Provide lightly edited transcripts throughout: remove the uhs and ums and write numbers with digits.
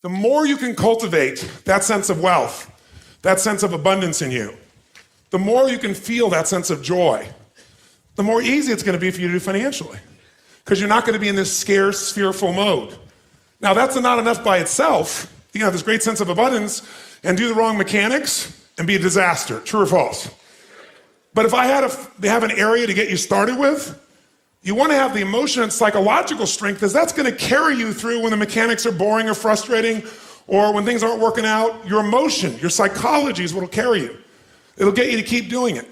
the more you can cultivate that sense of wealth, that sense of abundance in you, the more you can feel that sense of joy, the more easy it's going to be for you to do financially. Because you're not going to be in this scarce, fearful mode. Now, that's not enough by itself. You can have this great sense of abundance and do the wrong mechanics and be a disaster. True or false? But if I had to have an area to get you started with, you want to have the emotion and psychological strength, because that's going to carry you through when the mechanics are boring or frustrating, or when things aren't working out. Your emotion, your psychology is what will carry you. It'll get you to keep doing it.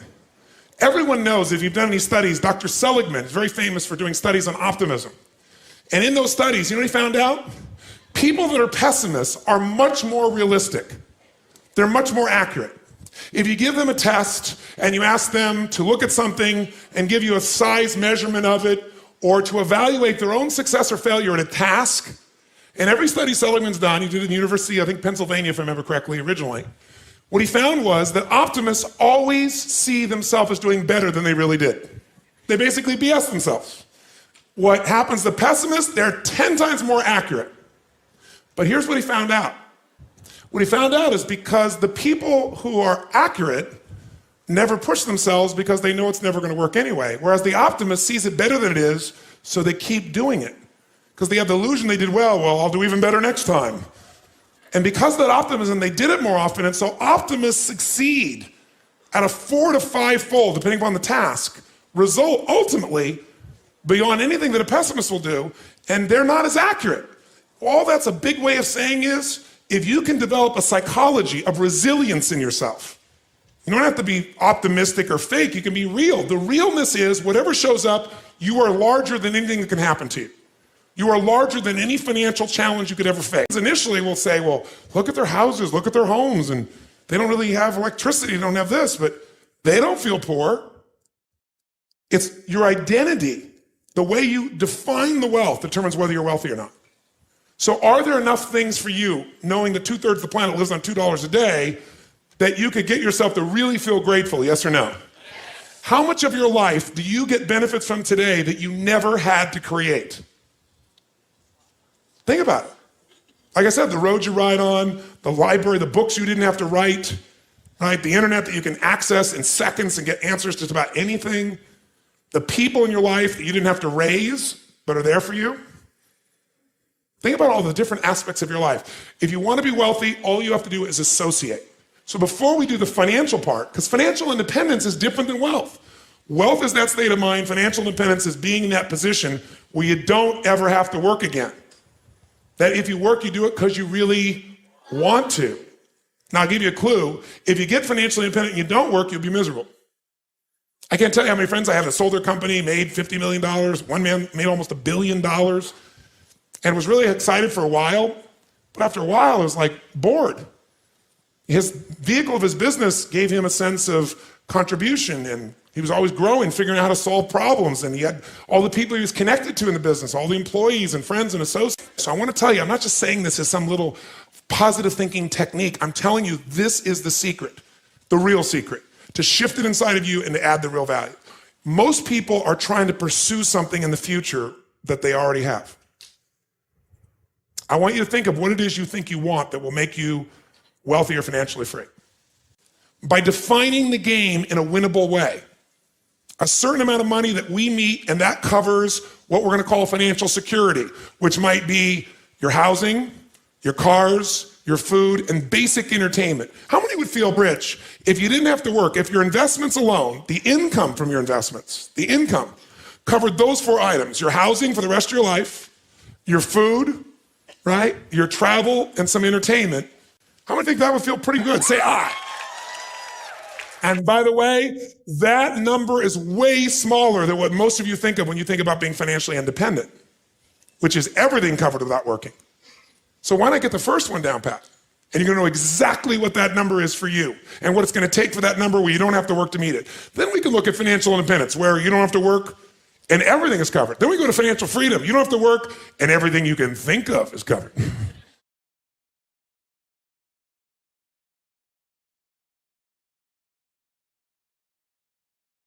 Everyone knows, if you've done any studies, Dr. Seligman is very famous for doing studies on optimism. And in those studies, you know what he found out? People that are pessimists are much more realistic. They're much more accurate. If you give them a test and you ask them to look at something and give you a size measurement of it, or to evaluate their own success or failure at a task, and every study Seligman's done, he did it in the University, I think Pennsylvania, if I remember correctly, originally, what he found was that optimists always see themselves as doing better than they really did. They basically BS themselves. What happens to pessimists, they're 10 times more accurate. But here's what he found out. What he found out is because the people who are accurate never push themselves because they know it's never going to work anyway. Whereas the optimist sees it better than it is, so they keep doing it. Because they have the illusion they did well, I'll do even better next time. And because of that optimism, they did it more often, and so optimists succeed at a 4 to 5-fold, depending upon the task, result ultimately beyond anything that a pessimist will do, and they're not as accurate. All that's a big way of saying is, if you can develop a psychology of resilience in yourself, you don't have to be optimistic or fake, you can be real. The realness is, whatever shows up, you are larger than anything that can happen to you. You are larger than any financial challenge you could ever face. Initially, we'll say, well, look at their houses, look at their homes, and they don't really have electricity, they don't have this, but they don't feel poor. It's your identity. The way you define the wealth determines whether you're wealthy or not. So are there enough things for you, knowing that 2/3 of the planet lives on $2 a day, that you could get yourself to really feel grateful, yes or no? Yes. How much of your life do you get benefits from today that you never had to create? Think about it. Like I said, the roads you ride on, the library, the books you didn't have to write, right? The internet that you can access in seconds and get answers to just about anything. The people in your life that you didn't have to raise, but are there for you. Think about all the different aspects of your life. If you want to be wealthy, all you have to do is associate. So before we do the financial part, because financial independence is different than wealth. Wealth is that state of mind. Financial independence is being in that position where you don't ever have to work again. That if you work, you do it because you really want to. Now, I'll give you a clue. If you get financially independent and you don't work, you'll be miserable. I can't tell you how many friends I have that sold their company, made $50 million. One man made almost $1 billion and was really excited for a while. But after a while, it was like bored. His vehicle of his business gave him a sense of contribution, and he was always growing, figuring out how to solve problems, and he had all the people he was connected to in the business, all the employees and friends and associates. So I want to tell you, I'm not just saying this as some little positive thinking technique. I'm telling you, this is the secret, the real secret, to shift it inside of you and to add the real value. Most people are trying to pursue something in the future that they already have. I want you to think of what it is you think you want that will make you wealthy or financially free. By defining the game in a winnable way. A certain amount of money that we meet, and that covers what we're going to call financial security, which might be your housing, your cars, your food, and basic entertainment. How many would feel rich if you didn't have to work, if your investments alone, the income from your investments, the income, covered those 4 items, your housing for the rest of your life, your food, right, your travel, and some entertainment? How many think that would feel pretty good? Say, ah. And by the way, that number is way smaller than what most of you think of when you think about being financially independent, which is everything covered without working. So why not get the first one down pat? And you're going to know exactly what that number is for you and what it's going to take for that number where you don't have to work to meet it. Then we can look at financial independence, where you don't have to work and everything is covered. Then we go to financial freedom. You don't have to work and everything you can think of is covered.